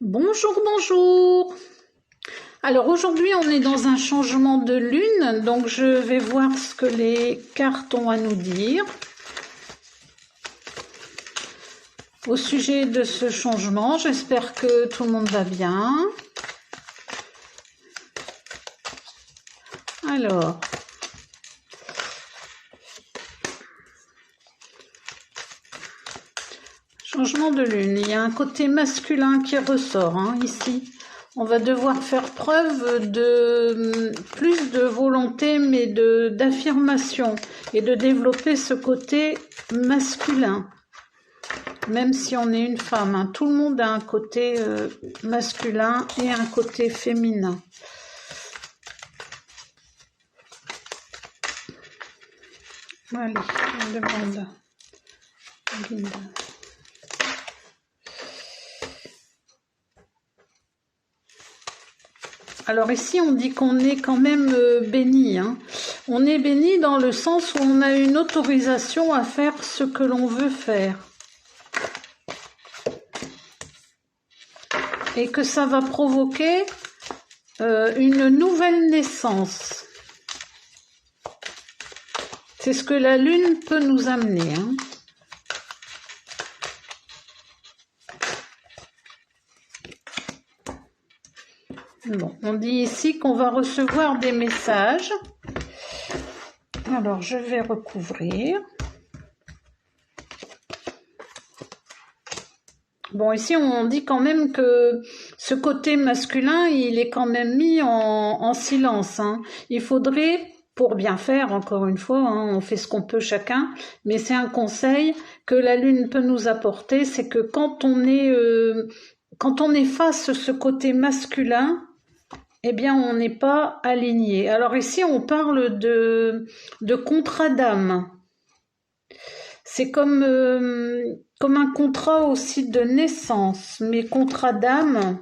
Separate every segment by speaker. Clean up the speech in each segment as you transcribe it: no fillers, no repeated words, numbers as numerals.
Speaker 1: Bonjour, bonjour. Alors aujourd'hui on est dans un changement de lune, donc je vais voir ce que les cartes ont à nous dire au sujet de ce changement. J'espère que tout le monde va bien. Alors, changement de lune, il y a un côté masculin qui ressort ici. On va devoir faire preuve de plus de volonté, mais d'affirmation et de développer ce côté masculin. Même si on est une femme, tout le monde a un côté masculin et un côté féminin. Allez, on demande. Alors ici, on dit qu'on est quand même béni. On est béni dans le sens où on a une autorisation à faire ce que l'on veut faire. Et que ça va provoquer une nouvelle naissance. C'est ce que la lune peut nous amener. Bon, on dit ici qu'on va recevoir des messages. Alors, je vais recouvrir. Bon, ici, on dit quand même que ce côté masculin, il est quand même mis en silence. Il faudrait, pour bien faire, encore une fois, on fait ce qu'on peut chacun, mais c'est un conseil que la lune peut nous apporter, c'est que quand on efface ce côté masculin, eh bien, on n'est pas aligné. Alors ici, on parle de contrat d'âme. C'est comme un contrat aussi de naissance, mais contrat d'âme.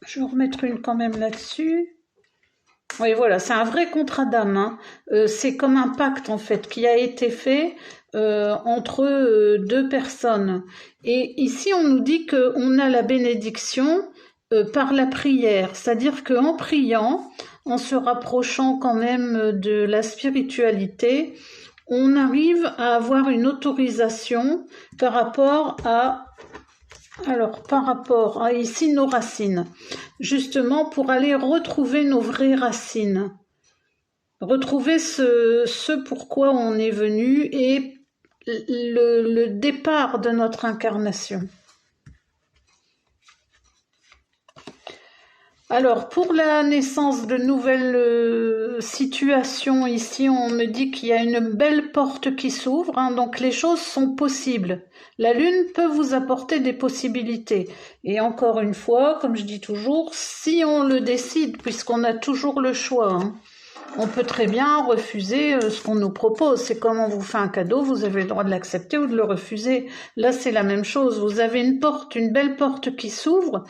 Speaker 1: Je vais en remettre une quand même là-dessus. Oui, voilà, c'est un vrai contrat d'âme. C'est comme un pacte, en fait, qui a été fait entre deux personnes. Et ici, on nous dit qu'on a la bénédiction par la prière. C'est-à-dire qu'en priant, en se rapprochant quand même de la spiritualité, on arrive à avoir une autorisation par rapport à ici nos racines, justement pour aller retrouver nos vraies racines, retrouver ce pourquoi on est venu et le départ de notre incarnation. Alors, pour la naissance de nouvelles situations, ici, on me dit qu'il y a une belle porte qui s'ouvre, donc les choses sont possibles. La Lune peut vous apporter des possibilités. Et encore une fois, comme je dis toujours, si on le décide, puisqu'on a toujours le choix, on peut très bien refuser ce qu'on nous propose. C'est comme on vous fait un cadeau, vous avez le droit de l'accepter ou de le refuser. Là, c'est la même chose. Vous avez une belle porte qui s'ouvre.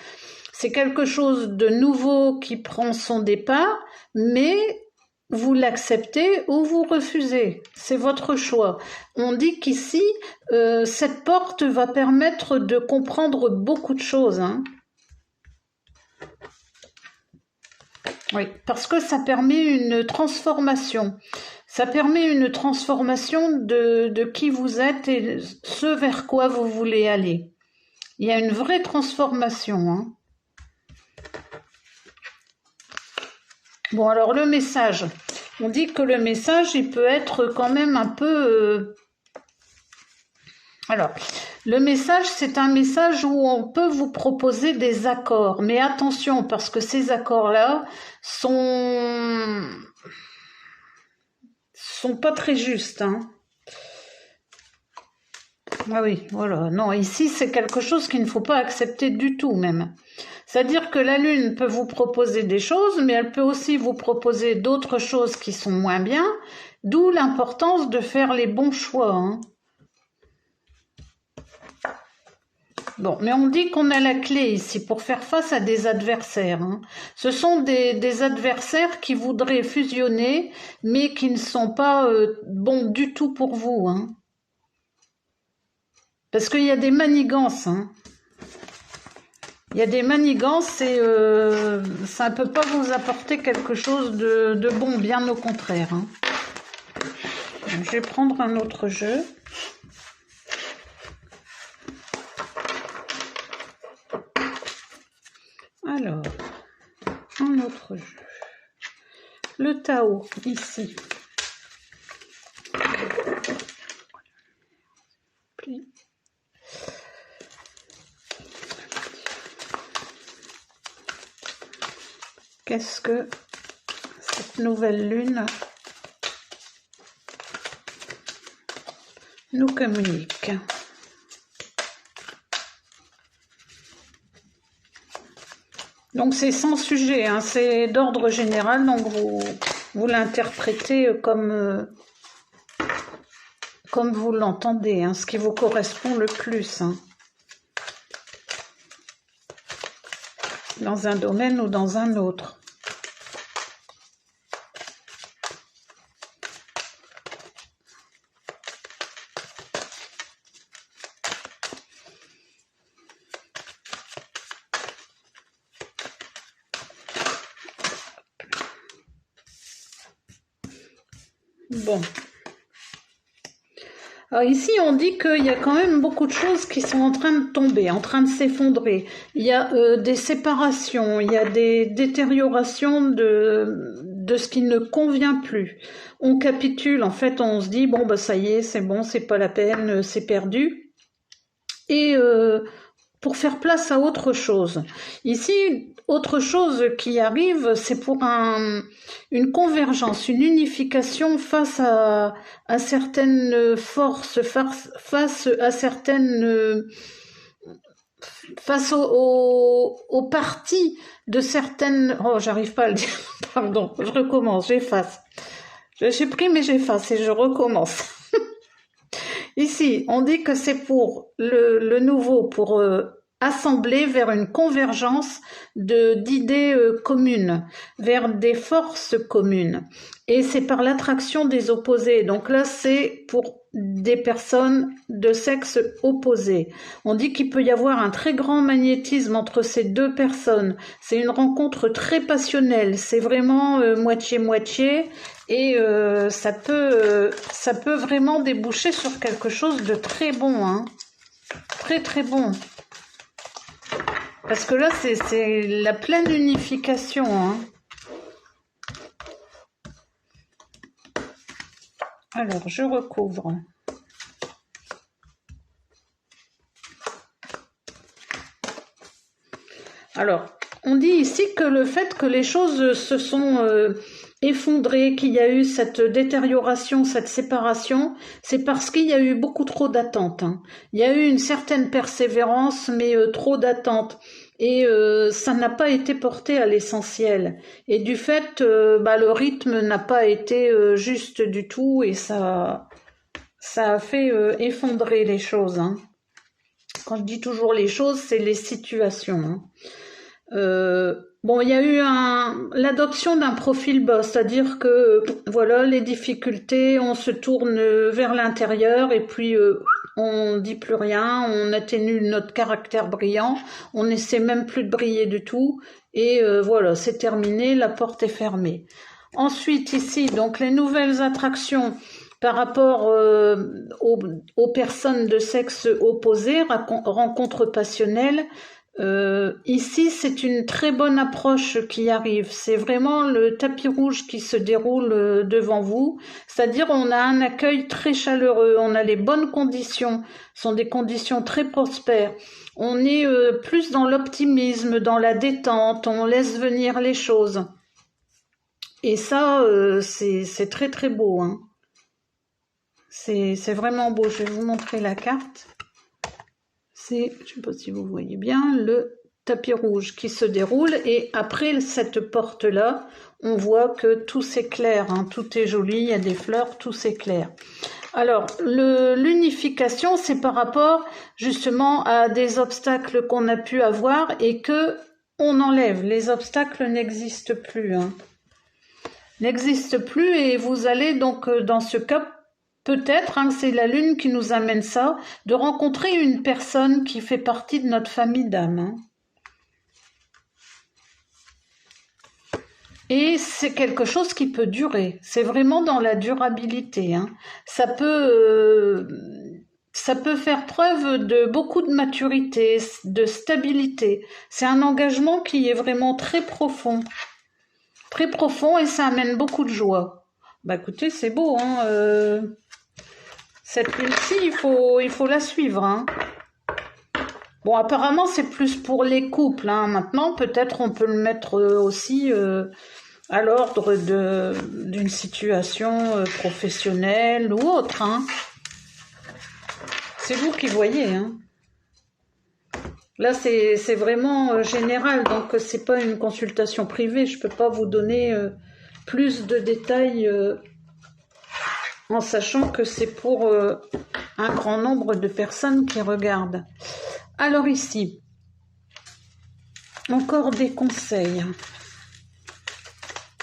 Speaker 1: C'est quelque chose de nouveau qui prend son départ, mais vous l'acceptez ou vous refusez. C'est votre choix. On dit qu'ici, cette porte va permettre de comprendre beaucoup de choses. Oui, parce que ça permet une transformation. Ça permet une transformation de qui vous êtes et ce vers quoi vous voulez aller. Il y a une vraie transformation. Bon, alors le message. On dit que le message, il peut être quand même un peu... Alors, le message, c'est un message où on peut vous proposer des accords. Mais attention, parce que ces accords-là sont pas très justes. Ah oui, voilà. Non, ici, c'est quelque chose qu'il ne faut pas accepter du tout, même. C'est-à-dire que la Lune peut vous proposer des choses, mais elle peut aussi vous proposer d'autres choses qui sont moins bien, d'où l'importance de faire les bons choix. Bon, mais on dit qu'on a la clé ici pour faire face à des adversaires. Ce sont des adversaires qui voudraient fusionner, mais qui ne sont pas bons du tout pour vous. Parce qu'il y a des manigances. Il y a des manigances et ça ne peut pas vous apporter quelque chose de bon, bien au contraire. Hein. Je vais prendre un autre jeu. Alors, un autre jeu. Le Tao, ici. Qu'est-ce que cette nouvelle lune nous communique? Donc c'est sans sujet, hein, c'est d'ordre général, donc vous l'interprétez comme vous l'entendez, hein, ce qui vous correspond le plus. Hein. Dans un domaine ou dans un autre. Bon. Alors ici, on dit qu'il y a quand même beaucoup de choses qui sont en train de tomber, en train de s'effondrer. Il y a des séparations, il y a des détériorations de ce qui ne convient plus. On capitule, en fait, on se dit, bon, bah ça y est, c'est bon, c'est pas la peine, c'est perdu. Et pour faire place à autre chose. Ici, autre chose qui arrive, c'est pour une convergence, une unification face à certaines forces, face à certaines... face aux parties de certaines... Oh, j'arrive pas à le dire, pardon, je recommence, j'efface. J'ai pris mais j'efface et je recommence. Ici, on dit que c'est pour le nouveau, pour assembler vers une convergence d'idées communes, vers des forces communes. Et c'est par l'attraction des opposés. Donc là, c'est pour des personnes de sexe opposé. On dit qu'il peut y avoir un très grand magnétisme entre ces deux personnes. C'est une rencontre très passionnelle. C'est vraiment moitié-moitié. Et ça peut vraiment déboucher sur quelque chose de très bon, hein. Très très bon. Parce que là, c'est la pleine unification, hein. Alors, je recouvre. Alors, on dit ici que le fait que les choses se sont effondrées, qu'il y a eu cette détérioration, cette séparation, c'est parce qu'il y a eu beaucoup trop d'attentes. Hein. Il y a eu une certaine persévérance, mais trop d'attentes. Et ça n'a pas été porté à l'essentiel. Et du fait, le rythme n'a pas été juste du tout et ça a fait effondrer les choses. Hein. Quand je dis toujours les choses, c'est les situations. Hein. Bon, il y a eu l'adoption d'un profil boss, c'est-à-dire que voilà, les difficultés, on se tourne vers l'intérieur et puis on dit plus rien, on atténue notre caractère brillant, on n'essaie même plus de briller du tout et voilà, c'est terminé, la porte est fermée. Ensuite ici, donc les nouvelles attractions par rapport aux personnes de sexe opposé, rencontres passionnelles. Ici, c'est une très bonne approche qui arrive. C'est vraiment le tapis rouge qui se déroule devant vous. C'est-à-dire, on a un accueil très chaleureux, on a les bonnes conditions. Ce sont des conditions très prospères. On est plus dans l'optimisme, dans la détente, on laisse venir les choses. Et ça, c'est très très beau. Hein. C'est vraiment beau. Je vais vous montrer la carte. C'est, je ne sais pas si vous voyez bien, le tapis rouge qui se déroule et après cette porte-là, on voit que tout s'éclaire, hein, tout est joli, il y a des fleurs, tout s'éclaire. Alors, l'unification, c'est par rapport justement à des obstacles qu'on a pu avoir et que on enlève. Les obstacles n'existent plus. Hein. N'existent plus et vous allez donc dans ce cas peut-être, hein, c'est la lune qui nous amène ça, de rencontrer une personne qui fait partie de notre famille d'âme. Hein. Et c'est quelque chose qui peut durer. C'est vraiment dans la durabilité, hein. Ça peut faire preuve de beaucoup de maturité, de stabilité. C'est un engagement qui est vraiment très profond et ça amène beaucoup de joie. Bah écoutez, c'est beau, hein. Cette huile-ci, il faut la suivre, hein. Bon, apparemment, c'est plus pour les couples, hein. Maintenant, peut-être on peut le mettre aussi à l'ordre d'une situation professionnelle ou autre, hein. C'est vous qui voyez, hein. Là, c'est vraiment général, donc c'est pas une consultation privée. Je peux pas vous donner plus de détails en sachant que c'est pour un grand nombre de personnes qui regardent. Alors ici, encore des conseils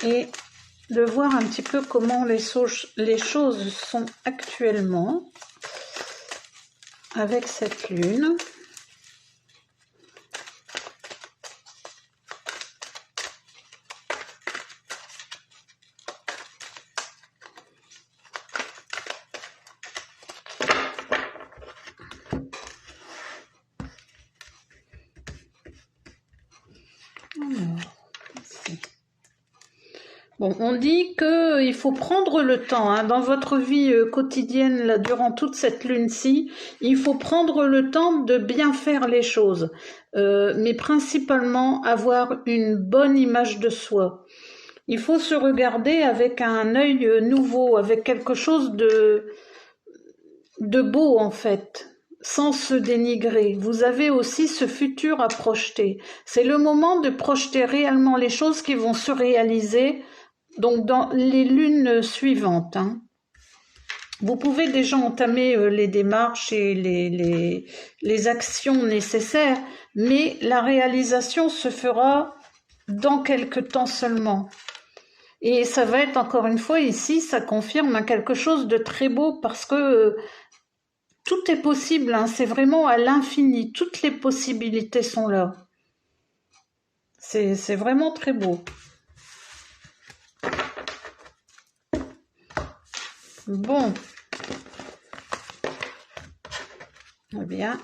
Speaker 1: et de voir un petit peu comment les choses sont actuellement avec cette lune. Bon, on dit qu'il faut prendre le temps, hein, dans votre vie quotidienne, là, durant toute cette lune-ci, il faut prendre le temps de bien faire les choses, mais principalement avoir une bonne image de soi. Il faut se regarder avec un œil nouveau, avec quelque chose de beau en fait, sans se dénigrer. Vous avez aussi ce futur à projeter. C'est le moment de projeter réellement les choses qui vont se réaliser donc dans les lunes suivantes, hein. Vous pouvez déjà entamer les démarches et les actions nécessaires, mais la réalisation se fera dans quelque temps seulement. Et ça va être encore une fois ici, ça confirme quelque chose de très beau parce que tout est possible, hein, c'est vraiment à l'infini, toutes les possibilités sont là. C'est vraiment très beau. Bon. Eh bien,